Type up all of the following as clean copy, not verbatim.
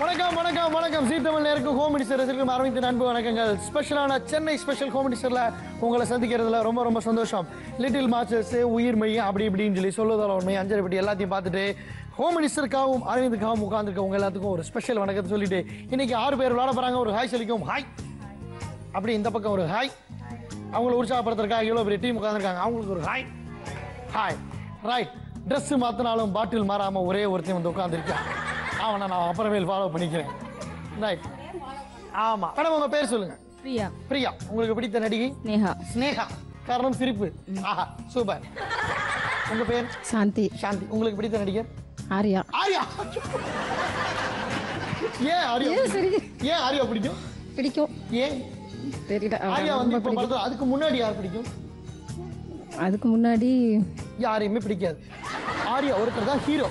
வணக்கம் வணக்கம் வணக்கம் ஜீ தமிழ் நேருக்கு ஹோம் மினிஸ்டர் அரவிந்த் அன்பு வணக்கங்கள். ஸ்பெஷலான சென்னை ஸ்பெஷல் ஹோம் மினிஸ்டர்ல உங்களை சந்திக்கிறதுல ரொம்ப ரொம்ப சந்தோஷம். லிட்டில் மாஸ்டர்ஸ் உயிர்மை அப்படி இப்படின்னு சொல்லி சொல்லுவதால் உண்மை அஞ்சரைப்பட்டி எல்லாத்தையும் பார்த்துட்டு ஹோம் மினிஸ்டருக்காகவும் அரவிந்துக்காகவும் உட்காந்துருக்கவங்க எல்லாத்துக்கும் ஒரு ஸ்பெஷல் வணக்கத்தை சொல்லிட்டு இன்னைக்கு 6 பேர் விளையாட போறாங்க. ஒரு ஹாய் சொல்லிக்கும் ஹாய். அப்படி இந்த பக்கம் ஒரு ஹாய். அவங்களை உற்சாகப்படுத்துறதுக்காக எவ்வளோ பெரிய டீம் உட்காந்துருக்காங்க, அவங்களுக்கு ஒரு ஹாய் ஹாய். ரைட், ட்ரெஸ் மாற்றினாலும் பாட்டில் மாறாமல் ஒரே ஒருத்தையும் வந்து உட்காந்துருக்கேன். அவனை நான் அப்புறமேல் ஃபாலோ பண்ணிக்கிறேன். ரைட், ஆமா மேடம் உங்க பேர் சொல்லுங்க. பிரியா. பிரியா. உங்களுக்கு பிடித்த நடிகை? ஸ்னேகா. ஸ்னேகா. காரணம் சிரிப்பு. ஆஹா சூப்பர். உங்க பேர்? சாந்தி. சாந்தி. உங்களுக்கு பிடித்த நடிகர்? ஆர்யா. ஆர்யா. ஏன் ஆர்யா? ஏன் ஆர்யா பிடிக்கும்? பிடிக்கும். ஏன் தெரியல. ஆர்யா வந்து இப்ப படத்துல அதுக்கு முன்னாடி யார் பிடிக்கும்? அதுக்கு முன்னாடி யாரையுமே பிடிக்காது. ஆர்யா ஒருத்தர் தான் ஹீரோ.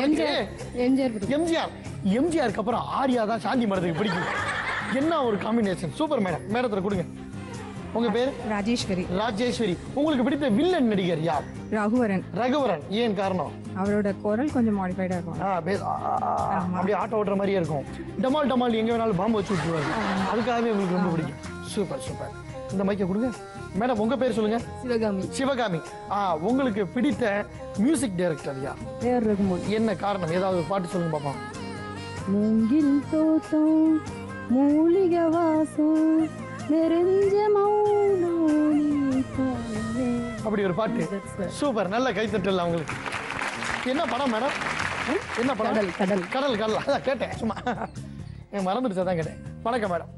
எம்ஜிஆர். எம்ஜிஆருக்கு அப்புறம் ஆர்யா தான் சாந்தி மேடத்துக்கு பிடிக்கும். என்ன ஒரு காம்பினேஷன். Super madam. மேடத்துல கொடுங்க. உங்க பேர்? ராஜேஸ்வரி. ராஜேஸ்வரி. உங்களுக்கு பிடித்த வில்லன் நடிகர் யார்? ரகுவரன். ரகுவரன். ஏன் காரணம்? அவரோட குரல் கொஞ்சம் மாடிஃபைடா இருக்கும். அப்படியே ஆட்டோ ஓட்டுற மாதிரியே இருக்கும். டமால் டமால் எங்க வேணாலும் பாம்பு வச்சு விட்டுருவாரு. அதுக்காகவே உங்களுக்கு ரொம்ப பிடிக்கும். Super super. இந்த மைக்கை கொடுங்க. மேடம் உங்க பேர் சொல்லுங்க. சிவகாமி. சிவகாமி. உங்களுக்கு பிடித்த மியூசிக் டைரக்டர் யார்? பேர் ரகுமான். என்ன காரணம்? ஏதாவது ஒரு பாட்டு சொல்லுங்க பாப்போம். மூங்கில் தோட்டம் மூலிகை வாசம் நெருஞ்ச அப்படி ஒரு பாட்டு. சூப்பர். நல்ல கைத்தட்டல் அவங்களுக்கு. என்ன படம் மேடம்? என்ன படம்? கடல். கடல் கடல். அதான் கேட்டேன் சும்மா. மறந்துடுச்சா தான் கேட்டேன். வணக்கம் மேடம்.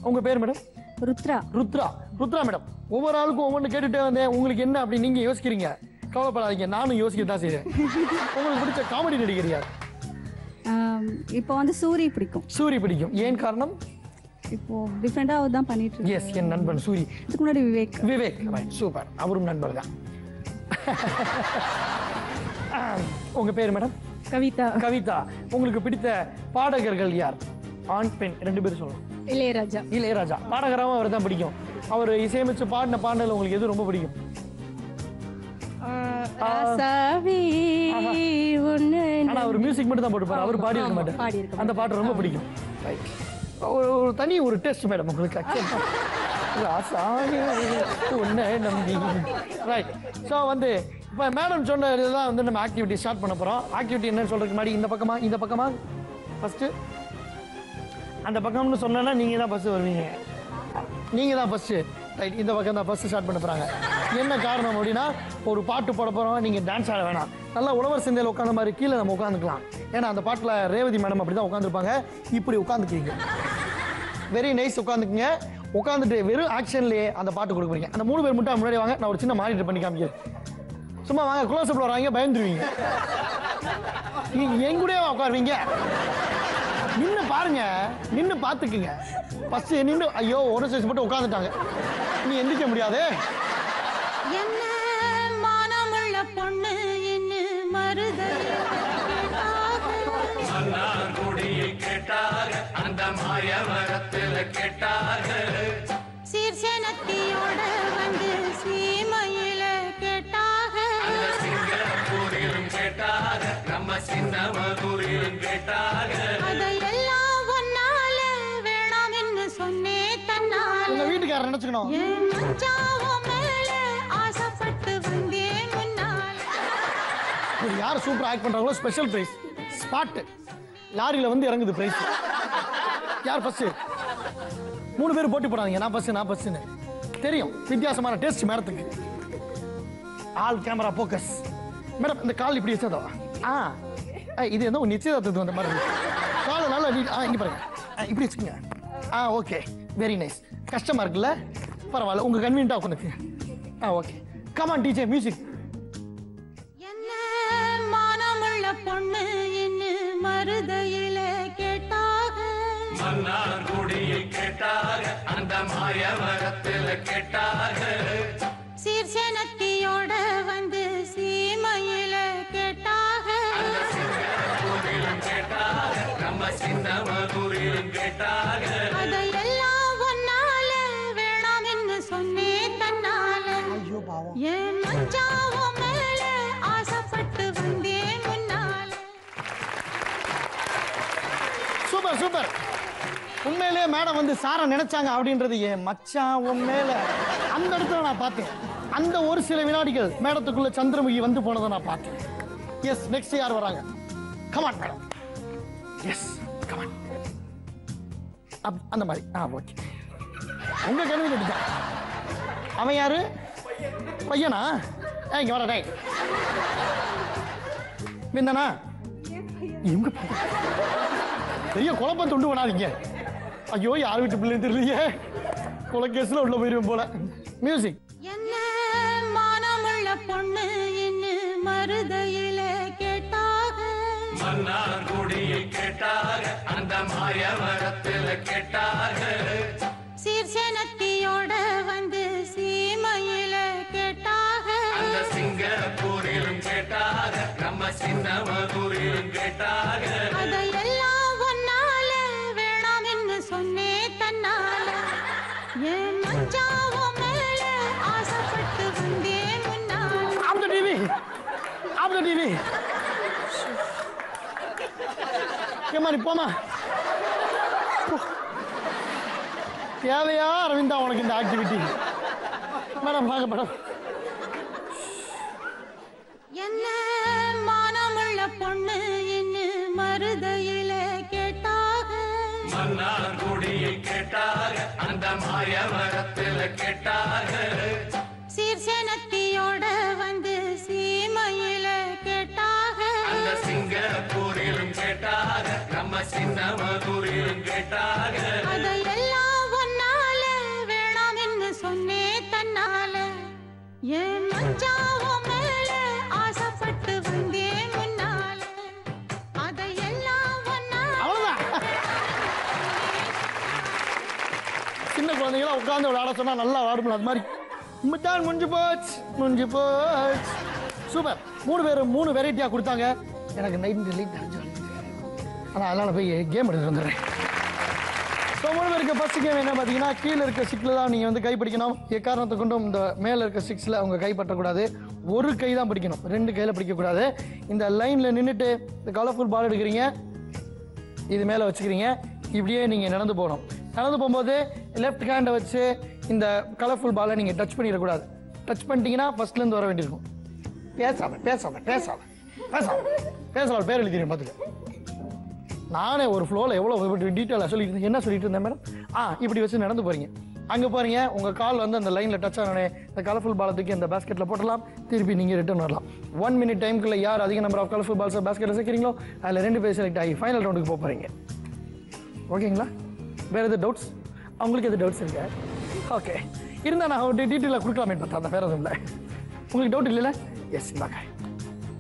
உங்க பேர் மேடம்? ருத்ரா. ருத்ரா. ருத்ரா மேடம். ஒவ்வொரு ஆளுக்கும் ஒவ்வொன்று கேட்டுட்டே வந்தேன். உங்களுக்கு என்ன அப்படி நீங்க யோசிக்கிறீங்க? கவலைப்படாதீங்க, நானும் யோசிக்க தான் செய்றேன். உங்களுக்கு பிடிச்ச காமெடி நடிகர் யார்? இப்போ வந்து சூரி பிடிக்கும். சூரி பிடிக்கும். ஏன் காரணம்? இப்போ டிஃப்ரெண்டா தான் பண்ணிட்டு இருக்கு. எஸ், என் நண்பன் சூரி. இதுக்கு முன்னாடி விவேக். விவேக். Right, super. அவரும் நண்பர் தான். உங்க பேர் மேடம்? கவிதா. கவிதா. உங்களுக்கு பிடித்த பாடகர்கள் யார்? ஆண் பெண் 2 பேரும் சொல்லணும். இளையராஜா. இளையராஜா. பாடகராகவும் அவர் தான் பிடிக்கும். அவர் இசையமைச்சு பாடின பாடல உங்களுக்கு எது ரொம்ப பிடிக்கும்? ஆனா அவர் மியூசிக் மட்டும் தான் போட்டுப்பாரு, அவர் பாடி இருக்க மாட்டார். அந்த பாட்டு ரொம்ப பிடிக்கும். ஒரு தனி ஒரு டெஸ்ட் மேடம் உங்களுக்கு. ரைட். ஸோ வந்து இப்போ மேடம் சொன்ன இதெல்லாம் வந்து நம்ம ஆக்டிவிட்டி ஸ்டார்ட் பண்ண போகிறோம். ஆக்டிவிட்டி என்னன்னு சொல்றதுக்கு முன்னாடி இந்த பக்கமா ஃபர்ஸ்ட் அந்த பக்கம்னு சொன்னா நீங்க தான் ஃபர்ஸ்ட் வருவீங்க. நீங்க தான் ஃபர்ஸ்ட். ரைட், இந்த பக்கம் தான் ஃபர்ஸ்ட் ஸ்டார்ட் பண்ண போறாங்க. என்ன காரணம் அப்படின்னா, ஒரு பாட்டு போட போறோம். நீங்க டான்ஸ் ஆட வேணாம். நல்லா உழவர் சந்தையில் உட்காந்த மாதிரி கீழே நம்ம உட்காந்துக்கலாம். ஏன்னா அந்த பாட்டில் ரேவதி மேடம் அப்படி தான் உட்காந்துருப்பாங்க. இப்படி உட்காந்துக்கிறீங்க. Very nice. உட்காந்துக்குங்க. உட்காந்துட்டு வெறும் ஆக்ஷன்லேயே அந்த பாட்டு கொடுக்குறீங்க. அந்த 3 பேர் மட்டும் முன்னாடி வாங்க. நான் ஒரு சின்ன மானிட்டர் பண்ணி காமிக்கிறேன். சும்மா வாங்க. க்ளோஸ்அப்ல வராங்க, பயந்துருவீங்க. நீங்க என் கூடயே உட்காருவீங்க. நின்று பாருங்க, நின்று பார்த்துக்குங்க. ஃபர்ஸ்ட் நின்று ஐயோ ஒரு சைஸ் மட்டும் உட்காந்துட்டாங்க. நீ எந்திரிக்க முடியாது. என்ன மானமுள்ள பொண்ணு என்ன மருதையை கேட்டாக அந்த மாயவரத்தில் கேட்டாக சீர்சனத்தியோட வந்து சீமையில கேட்டாக சிங்கப்பூரிலும் கேட்டாக நம்ம சின்னமதுரிலும் கேட்டாக அதையெல்லாம் ஒன்னால வேணாம் என்று சொன்னே தன்னால உங்க வீட்டுக்காரர் நினைச்சுக்கணும். ஆசைப்பட்டு வந்தேன் முன்னால். யார் சூப்பர் ஆக்ட் பண்றாங்களோ ஸ்பெஷல் பிரைஸ். ஸ்பாட் லாரியில வந்து இறங்குது பிரைஸ். யார் ஃபர்ஸ்ட்? 3 பேர் போட்டி போடாதீங்க. நான் ஃபர்ஸ்ட்னு தெரியும். வித்தியாசமான டேஸ்ட் மேடத்துக்கு. All camera focus. மேடம் இந்த கால் இப்படி வச்சதோ. இது என்ன நிச்சயதார்த்தத்துக்கு வந்த மாதிரி இருக்கு. காலை நல்லா இங்க பாருங்க. இப்படி வச்சுக்கோங்க. Okay, very nice. கஷ்டமா இருக்குல்ல? பரவாயில்ல, உங்க கன்வீனியன்ட்டா உட்காந்துக்குங்க. Okay, come on DJ music. என்ன மானமுள்ள பொண்ணு என்ன மருதையில கேட்டாக மன்னார் குடியில் கேட்டாக அந்த மாயவரத்தில் கேட்டாக சீர்சனத்தியோட வந்து சீமையில கேட்டாக கேட்டாக நம்ம சின்னமதுரிலும் கேட்டாக அதையெல்லாம் ஒன்னால வேணாம் என்று சொன்னே தன்னால என் மஞ்சாவ மேல ஆசைப்பட்டு வந்தேன் சூப்பர் சூப்பர். உண்மையிலேயே மேடம் வந்து சாரை நினைச்சாங்க அப்படின்றது என் மச்சான் உண்மையில அந்த இடத்துல நான் பார்த்தேன். அந்த ஒரு சில வினாடிகள் மேடத்துக்குள்ள சந்திரமுகி வந்து போனதை நான் பார்த்தேன். எஸ், நெக்ஸ்ட் யார் வராங்க? Come on madam. Yes come on. அந்த மாதிரி ஓகே. உங்க கேள்வி கேட்டுட்டான். அவன் யாரு? பையனா? இங்க வர டேய். விந்தனா? இவங்க பெரிய குழப்பம் துண்டு பண்ணாதீங்க. ஐயோ, யார் வீட்டு பிள்ளைன்னு தெரியலையே. கொலைகேஸ்ல உள்ள போயிருவேன் போல. மியூசிக். என்ன மானமுள்ள பொண்ணு இன்னு மருதையில கேட்டாக, மன்னார்குடியில் கேட்டாக, அந்த மாயவரத்தில் கேட்டாக, சீர்சேனத்தியோட வந்து சீமையில கேட்டாக, அந்த சிங்கப்பூரிலும் கேட்டாக, நம்ம சின்னமதுரிலும் கேட்டாக, அதையெல்லாம் ஒன்னால வேணாம் என்று சொன்னே தன்னால, என் மச்சாவோ மேல ஆசைப்பட்டு வந்தேன் முன்னால. Off the TV, off the TV. ஏமா நீ போமா. தேவையா அரவிந்தா உனக்கு இந்த ஆக்டிவிட்டி? மேடம் வாங்க மேடம். என்ன மானமுள்ள பொண்ணு இன்னு மருதையில கேட்டாக, மன்னார்குடியில் கேட்டாக, அந்த மாயவரத்தில் கேட்டாக, சீர்சேனத்தியோட வந்து சீமையில கேட்டாக, அந்த சிங்கப்பூரிலும் கேட்டாக, நம்ம சின்னமதுரிலும் கேட்டாக, அதையெல்லாம் ஒன்னால வேணாம் என்று சொன்னே தன்னால, என் மச்சாவோ மேல ஆசைப்பட்டு வந்தேன் முன்னால, அதையெல்லாம் ஒன்னால. அவ்வளவுதான். சின்ன குழந்தைங்களா உட்கார்ந்து விளையாட சொன்னா நல்லா விளையாடும். அது மாதிரி மிட்டான் முடிஞ்சு போச்சு, முடிஞ்சு போச்சு. சூப்பர். 3 பேரும் 3 வெரைட்டியா கொடுத்தாங்க. எனக்கு நைட் லைட் அரைஞ்சு வருது. ஆனால் அதனால போய் கேம் எடுத்துட்டு வந்துடுறேன். ஸோ 3 பேருக்கு ஃபர்ஸ்ட் கேம் என்ன பார்த்தீங்கன்னா, கீழே இருக்க ஸ்டிக்கில் தான் நீங்கள் வந்து கை பிடிக்கணும். எக்காரணத்தை கொண்டும் இந்த மேலே இருக்க ஸ்டிக்ஸில் அவங்க கை பற்றக்கூடாது. ஒரு கை தான் பிடிக்கணும், 2 கையில் பிடிக்கக்கூடாது. இந்த லைனில் நின்றுட்டு இந்த கலர்ஃபுல் பால் எடுக்கிறீங்க, இது மேலே வச்சுக்கிறீங்க. இப்படியே நீங்கள் நடந்து போகணும். நடந்து போகும்போது லெஃப்ட் ஹேண்டை வச்சு இந்த கலர்ஃபுல் பாலை நீங்கள் டச் பண்ணிடக்கூடாது. டச் பண்ணிட்டீங்கன்னா ஃபர்ஸ்ட்லேருந்து வர வேண்டியிருக்கும். பேசாம பேசாம பேசாம பேசாம பேசலாம். பேர் எழுதிடுறேன் பார்த்துக்க. நானே ஒரு ஃப்ளோவில் எவ்வளோ டீட்டெயிலாக சொல்லிட்டு என்ன சொல்லிட்டு இருந்தேன் மேடம். இப்படி வச்சு நடந்து போகிறீங்க. அங்கே போகிறீங்க, உங்கள் கால் வந்து அந்த லைனில் டச் ஆனோடனே இந்த கலர்ஃபுல் பாலத்துக்கு இந்த பேஸ்கெட்டில் போட்டலாம். திருப்பி நீங்கள் ரிட்டர்ன் வரலாம். 1 minute டைமுக்குள்ள யார் அதிக நம்பர் ஆஃப் கலர்ஃபுல் பால்ஸை பேஸ்கெட்டில் சேர்க்குறீங்களோ அதில் 2 பேர் செலக்ட் ஆகி ஃபைனல் ரவுண்டுக்கு போகிறீங்க. ஓகேங்களா? வேறு எது டவுட்ஸ்? அவங்களுக்கு எது டவுட்ஸ் இருக்கு? ஓகே, இருந்தால் நான் ஒரு டீட்டெயிலாக கொடுக்கலாமே பார்த்தா. அந்த வேறு எதுவும் இல்லை. உங்களுக்கு டவுட் இல்லைல்ல? எஸ், இந்தாங்க.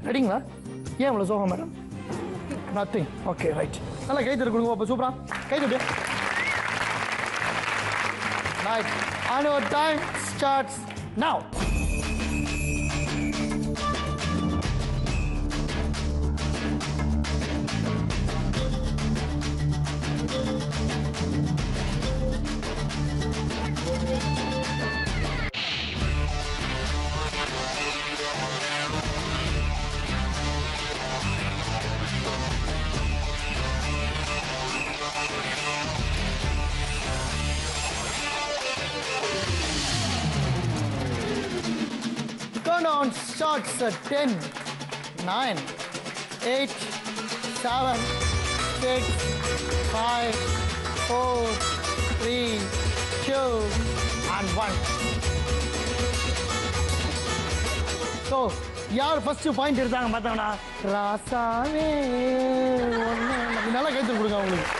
ரெடிங்களா? ஏன் இவ்வளோ சோகம் மேடம்? நத்திங். Okay right. நல்லா கை தட்டு கொடுங்க. அப்போ சூப்பரா கை தட்டு. Right. And our time starts now. Countdown starts at 10, 9, 8, 7, 6, 5, 4, 3, 2, and 1. So, யார் ஃபர்ஸ்ட் பாயிண்ட் எடுத்தாங்க பார்த்தோம்னா ராசாவே ஒன்று. நல்லா கைத்து கொடுங்க அவங்களுக்கு.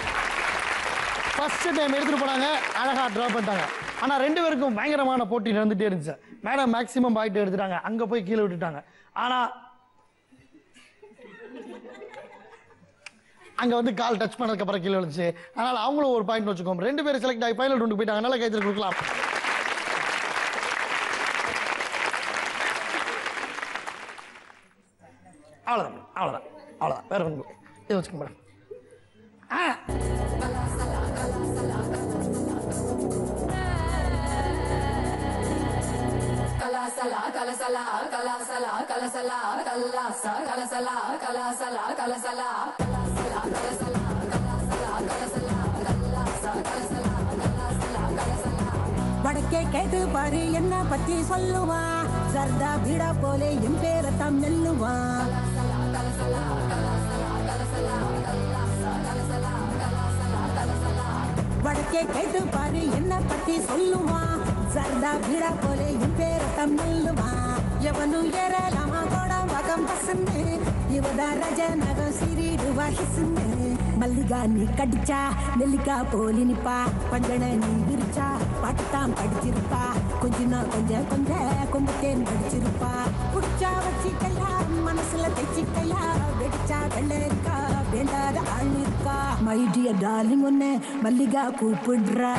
ஃபர்ஸ்ட் டைம் எடுத்துட்டு போனாங்க, அழகாக ட்ரா பண்ணிட்டாங்க. ஆனால் 2 பேருக்கும் பயங்கரமான போட்டி நடந்துகிட்டே இருந்துச்சு. மேடம் மேக்ஸிமம் பாயிண்ட் எடுத்துட்டாங்க, அங்கே போய் கீழே விட்டுட்டாங்க. ஆனால் அங்கே வந்து கால் டச் பண்ணதுக்கு அப்புறம் கீழே விழுந்துச்சு. அதனால் அவங்களும் ஒரு பாயிண்ட் வச்சுக்கோம். 2 பேர் செலக்ட் ஆகி ஃபைனல் ரவுண்டுக்கு போயிட்டாங்க. நல்லா கைத்தில் கொடுக்கலாம். அவ்வளோதான் அவ்வளோதான் அவ்வளோதான். வேறு ஒன்று இதை வச்சுக்கோங்க madam. Kalasala, kalasala, kalasala, kalasala, kalasala, kalasala, kalasala, kalasala, kalasala, kalasala, kalasala, kalasala. வடக்கே கேட்டு பாரு என்ன பத்தி சொல்லுவான் சர்தா பீடா போலே என் பேரத்தான் மெல்லுவான் வடக்கே கேட்டு பாரு என்ன பத்தி சொல்லுவான் சர்தா பீடா போலே என் பேரத்தான் மெல்லுவான் எவனும் ஏறலாமா கோடம் வகம் பசந்து இவதா ரஜநகம் சிறிடுவா ஹிசுன்னு மல்லிகா நீ கடிச்சா நெல்லிக்கா போலி நிப்பா பஞ்சன நீ விரிச்சா பாட்டுத்தான் படிச்சிருப்பா கொஞ்சம் கொம்புத்தேன் படிச்சிருப்பா புடிச்சா வச்சிக்கையா மனசுல தைச்சிக்கையா வெடிச்சா வெள்ளரிக்கா வேண்டாத ஆள் இருக்கா மை டியர் டார்லிங் ஒன்னு மல்லிகா கூப்பிடுறா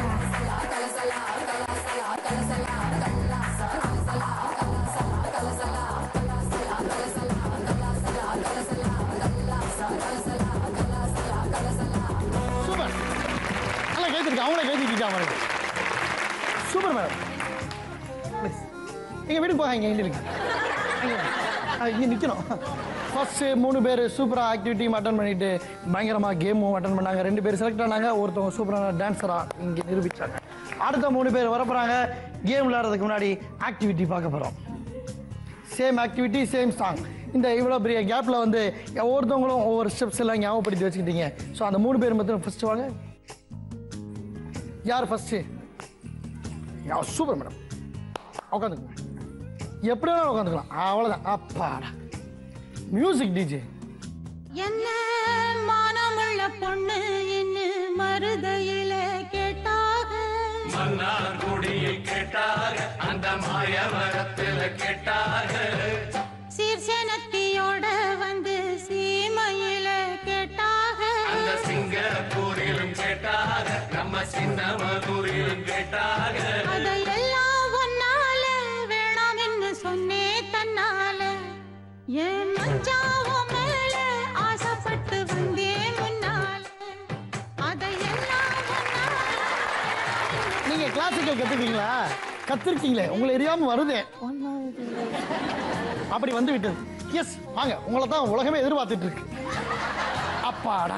அவங்களே கைதிட்டாங்க சூப்பர் மேடம் எங்கள் வீட்டுக்கு போக இங்கே இருக்கு இங்கே நிற்கணும் ஃபர்ஸ்ட் 3 பேர் சூப்பராக ஆக்டிவிட்டியும் அட்டன் பண்ணிட்டு பயங்கரமாக கேமும் அட்டன் பண்ணாங்க 2 பேர் செலக்ட் ஆனாங்க ஒருத்தவங்க சூப்பரான டான்ஸராக இங்கே நிரூபித்தாங்க அடுத்த 3 பேர் வர போகிறாங்க கேம் விளையாடுறதுக்கு முன்னாடி ஆக்டிவிட்டி பார்க்க போகிறோம் சேம் ஆக்டிவிட்டி சேம் சாங் இந்த இவ்வளோ பெரிய கேப்பில் வந்து ஒவ்வொருத்தவங்களும் ஒவ்வொரு ஸ்டெப்ஸ் எல்லாம் ஞாபகப்படுத்தி வச்சுக்கிட்டீங்க ஸோ அந்த 3 பேர் மட்டும் ஃபஸ்ட்டு வாங்க யார் ஃபர்ஸ்ட் சூப்பர் மேடம் உட்காந்துக்கலாம் எப்படி வேணாலும் உட்காந்துக்கலாம் அவ்வளோதான் அப்பாடா மியூசிக் டிஜே என்ன மானமுள்ள பொண்ணு என்ன மருதையில கேட்டாக மன்னார் குடியில் கேட்டாக அந்த மாயவரத்தில் கேட்டாக சீர்சேனத்தியோட வந்து சீமையில கேட்டாக அந்த சிங்கப்பூரிலும் கேட்டாக நம்ம சின்ன மதுரிலும் கேட்டாக அதையெல்லாம் ஒன்னால வேணாம் என்று சொன்னே தன்னால என் மச்சாவும் மேல ஆசைப்பட்டு வந்தேன் முன்னால அதையெல்லாம் நீங்க கிளாசிக்கல் கத்துக்கீங்களா கத்துருக்கீங்களே உங்களை எரியாம வருதே அப்படி வந்து விட்டது எஸ் வாங்க உங்களை தான் உலகமே எதிர்பார்த்துட்டு இருக்கு அப்பாடா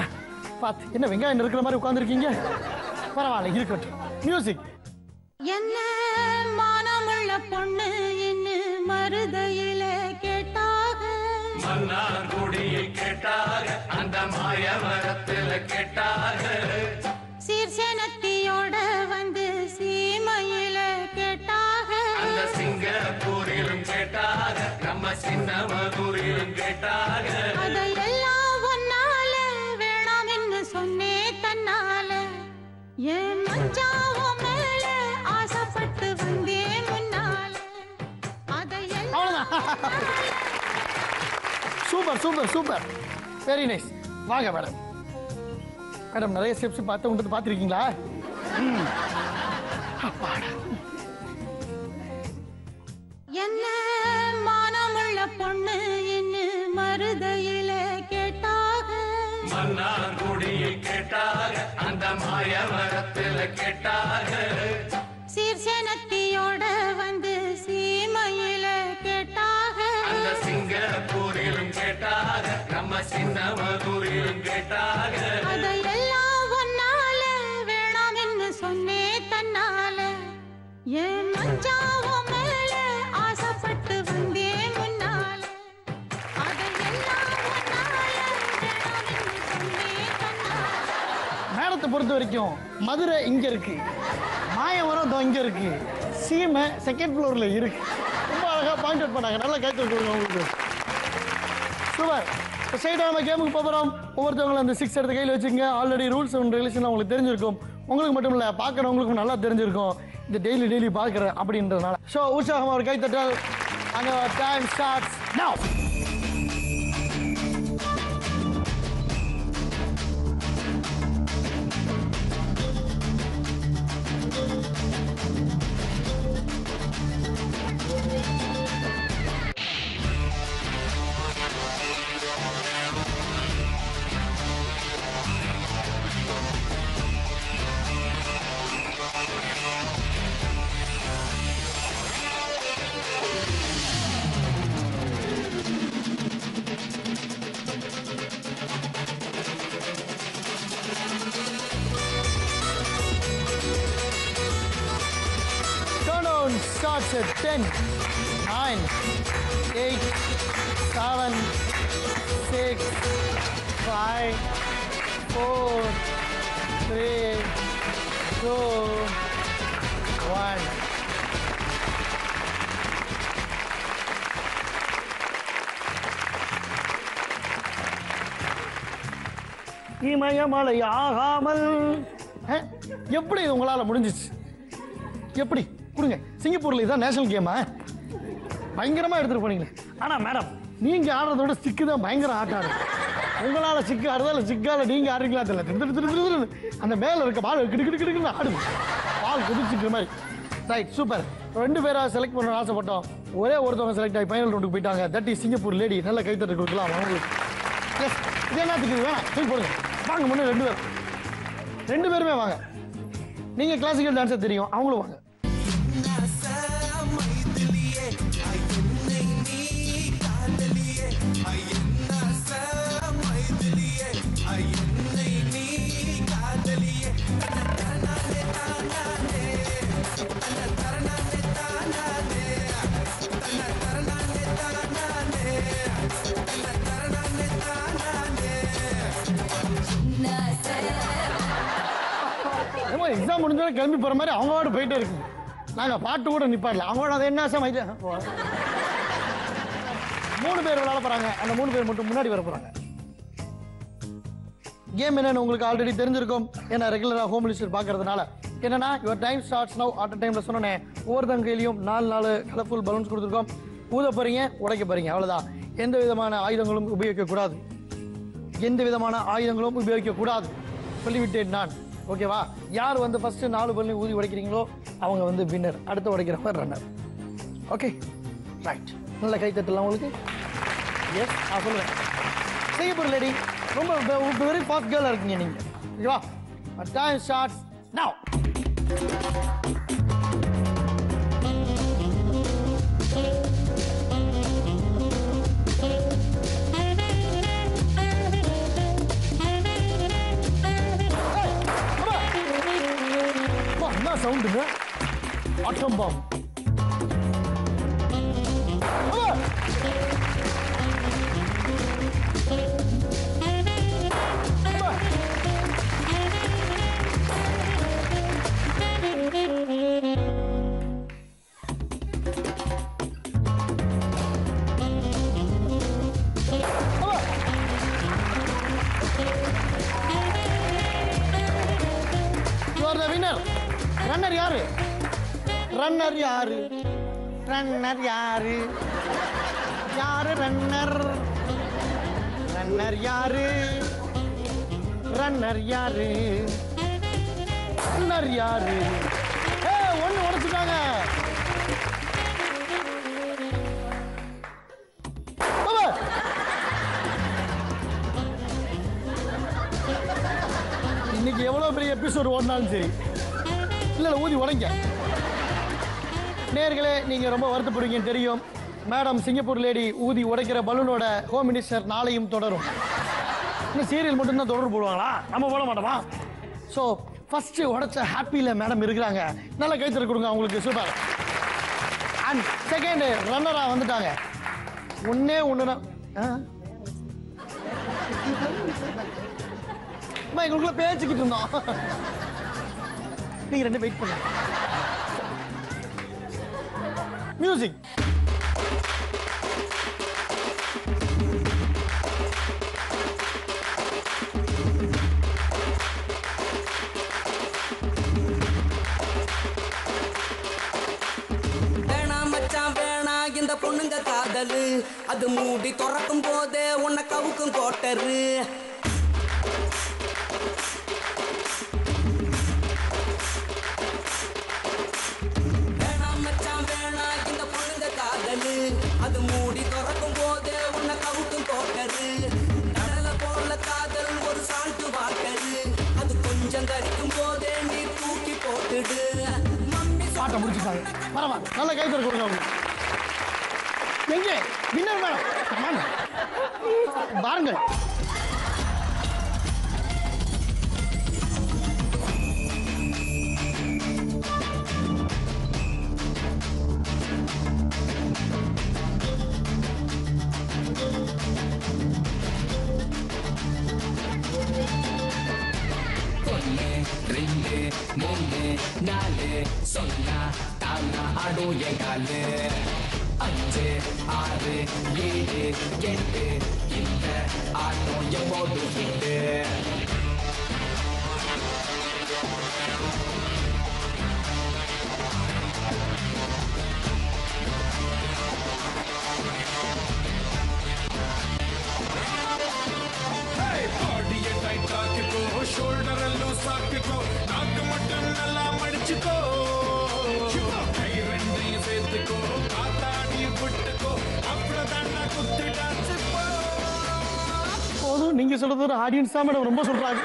பார்த்து என்ன வெங்காயம் இருக்கிற மாதிரி உட்காந்துருக்கீங்க பரவாயில்ல இருக்கட்டும் மியூசிக் என்ன மானமுள்ள பொண்ணு என்ன மருதையில கேட்டாக மன்னார் குடியில் கேட்டாக அந்த மாயவரத்தில் கேட்டாக சீர்சேனத்தியோட வந்து சீமையில கேட்டாக அந்த சிங்கப்பூரிலும் கேட்டாக நம்ம சின்ன மதுரிலும் கேட்டாக அதையெல்லாம் ஒன்னால வேணாம் என்று சொன்னே தன்னால என் மச்சாவும் மேல ஆசைப்பட்டு வந்தேன் முன்னால அதையெல்லாம் super super super very nice வாங்க மேடம் மேடம் நிறைய ஸ்டெப்ஸ் பார்த்துருக்கீங்களா என்ன மானமுள்ள பொண்ணு என்ன மருதையில கேட்டாக மன்னார் குடியில் கேட்டாக அந்த மாயவரத்தில் கேட்டாக சீர்சேனத்தியோட வந்து சீமையில கேட்டாக அந்த சிங்கப்பூரிலும் கேட்டாக நம்ம சின்ன மதுரிலும் கேட்டாக அதையெல்லாம் ஒன்னால வேணாம் என்று சொன்னே தன்னால என் மச்சாவும் மேல ஆசைப்பட்டு வந்தேன் முன்னால அதையெல்லாம் ஒன்னால வேணாம் என்று சொன்னே தன்னால மேடத்தை பொறுத்த வரைக்கும் மதுரை இங்க இருக்கு மாயவரம் இங்க இருக்கு சீமை செகண்ட் ஃப்ளோர்ல இருக்கு ரொம்ப அழகா பாயிண்ட் அவுட் பண்ணாங்க நல்லா கைத்து கொடுங்க உங்களுக்கு சூப்பர் ஸ்ட்ரைட்டாக நம்ம கேமுக்கு போகிறோம் ஒவ்வொருத்தவங்களும் அந்த 6 எடுத்து கையில் வச்சுங்க ஆல்ரெடி ரூல்ஸ் அண்ட் ரெகுலேஷன் உங்களுக்கு தெரிஞ்சிருக்கும் உங்களுக்கு மட்டும் இல்லை பார்க்குறவங்களுக்கும் நல்லா தெரிஞ்சிருக்கும் இந்த டெய்லி பார்க்குறேன் அப்படின்றதுனால ஸோ உற்சாகமாக ஒரு கைத்தட்டல் அங்கே time starts now shots at 10, 9, 8, 7, 6, 5, 4, 3, 2, 1. இமயமலை ஆகாமல் எப்படி உங்களால் முடிஞ்சிச்சு? எப்படி கொடுங்க. சிங்கப்பூரில் இதான் நேஷனல் கேமா? பயங்கரமாக எடுத்துகிட்டு போனீங்களே. ஆனால் மேடம் நீங்கள் ஆடுறத விட ஸ்டிக்கு தான் பயங்கர ஆட்டம் ஆடுது. உங்களால் சிக்கு ஆடுறதால சிக்கால நீங்கள் ஆடுறீங்களா தெரியல. அந்த மேலே இருக்க பால் கிடுக்கிடுன்னு ஆடுது. பால் குதிச்சுக்கிற மாதிரி. Right, super. 2 பேராக செலக்ட் பண்ண ஆசைப்பட்டோம். ஒரே ஒருத்தவங்க செலக்ட் ஆகி ஃபைனல் ரவுண்டுக்கு போயிட்டாங்க. That is Singapore lady. நல்ல கைத்தட்டு கொடுக்கலாம் அவங்களுக்கு. எஸ், இது என்னத்துக்கு வேணாம் தூக்கி போடுங்க. வாங்க முன்னே 2 பேருமே வாங்க. நீங்கள் கிளாசிக்கல் டான்ஸர் தெரியும், அவங்களும் வாங்க. எக்ஸாம் முடிஞ்சோட கிளம்பி போற மாதிரி அவங்களோட போயிட்டே இருக்கு. நாங்க பாட்டு கூட நிப்பாடல. அவங்களோட அது என்ன 3 பேர் விளையாட போறாங்க. அந்த 3 பேர் மட்டும் முன்னாடி வர போறாங்க. கேம் என்னன்னு உங்களுக்கு ஆல்ரெடி தெரிஞ்சிருக்கும். ஏன்னா ரெகுலரா ஹோம் லிஸ்ட் பாக்குறதுனால என்னன்னா your time starts now. At டைம்ல சொன்னேன் ஒவ்வொருத்தங்க கையிலையும் 4 கலர்ஃபுல் பலூன்ஸ் கொடுத்துருக்கோம். ஊத போறீங்க, உடைக்க போறீங்க, அவ்வளவுதான். எந்த விதமான ஆயுதங்களும் உபயோகிக்க கூடாது. சொல்லிவிட்டேன் நான். ஓகேவா? யார் வந்து ஃபர்ஸ்ட் 4 பலூன் ஊதி உடைக்கிறீங்களோ அவங்க வந்து வின்னர். அடுத்து உடைக்கிறவங்க ரன்னர். Okay, right. நல்ல கை தட்டலாம் உங்களுக்கு. எஸ், நான் சொல்லுவேன். சிங்கப்பூர் லேடி ரொம்ப வெரி ஃபாஸ்ட் கேர்ளாக இருக்கீங்க நீங்கள். ஓகேவா? Time starts now. என்ன சவுண்டுங்க? Atom bomb. ரன்னர் யாரு? ரன்னர் யாரு? ரன்னர் யாரு? யாரு ரன்னர்? ரன்னர் யாரு? ரன்னர் யாரு? ரன்னர் யாரு? ஒண்ணு உடைச்சுட்டாங்க. இன்னைக்கு எவ்வளவு பெரிய எபிசோடு ஓடினாலும் சரி இல்லை ஊதி உடைங்க. நேர்களே, நீங்கள் ரொம்ப வருத்தப்படுவீங்கன்னு தெரியும். மேடம் சிங்கப்பூர் லேடி ஊதி உடைக்கிற பலூனோட ஹோம் மினிஸ்டர் நாளையும் தொடரும். இன்னும் சீரியல் மட்டும்தான் தொடர்பு போடுவாங்களா? நம்ம போட மாட்டோமா? ஸோ ஃபர்ஸ்ட் உடைச்ச ஹாப்பியில் மேடம் இருக்கிறாங்க. நல்லா கைத்தறி கொடுங்க அவங்களுக்கு. சூப்பர். அண்ட் செகண்ட் ரன்னராக வந்துட்டாங்க. ஒன்னே ஒன்று எங்களுக்குள்ள பேச்சுக்கிட்டு இருந்தோம். நீங்க 2 வெயிட் பண்ணுங்க. மியூசிக். இந்த பொண்ணுங்க காதலு அது மூடி திறக்கும் போதே உன்னை கவுக்கும் கோட்டரு. அது மூடி திறக்கும் போதே உன்னை கவுக்கும் கோட்டரு. கடல போல காதல் ஒரு சால்ட்டு வாட்டரு. அது கொஞ்சம் கரிக்கும் போதே நீ தூக்கி போட்டுடு. பாட்டை முடிச்சுட்டாங்க. பரவாயில்ல, நல்ல கைத்தறி கொடுங்க அவங்க. எங்கே வின்னர் மேடம்? பாருங்க. ரெண்டு மூணு நாலு சொன்னா தானா ஆடும் எங்காலு 5 6 7 8 இந்த ஆட்டம் எப்போதும் ஹிட்டு ஷோல்டர் லூஸ் ஆக்கிக்கோ நாக்கு மட்டும் நல்லா மடிச்சுக்கோ கை ரெண்டையும் சேர்த்துக்கோ காத்தாடி விட்டுக்கோ அப்படிதான் குத்து டான்ஸ் போதும் நீங்க சொல்றது ஒரு ஆடியன்ஸ் தான் மேடம் ரொம்ப சொல்றாங்க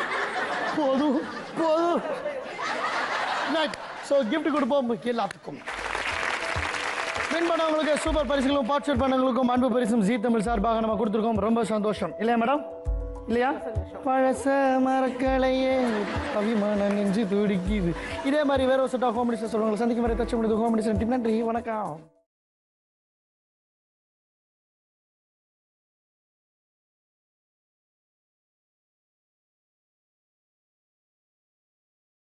போதும் போதும் ஸோ கிஃப்ட் கொடுப்போம் எல்லாத்துக்கும் வின் பண்ணவங்களுக்கு சூப்பர் பரிசுகளும் பார்ட்டிசிபேட் பண்ணவங்களுக்கும் அன்பு பரிசும் ஜீ தமிழ் சார்பாக நம்ம கொடுத்துருக்கோம் ரொம்ப சந்தோஷம் இல்லையா மேடம் இல்லையா பழச மரக்கலையே அபிமான நெஞ்சு துடிக்குது இதே மாதிரி வேற ஒரு செட் ஆஃப் காமெடிஷன் சொல்லுவாங்க சந்திக்கும் வரை தச்சு முடிது காமெடிஷன் நன்றி வணக்கம்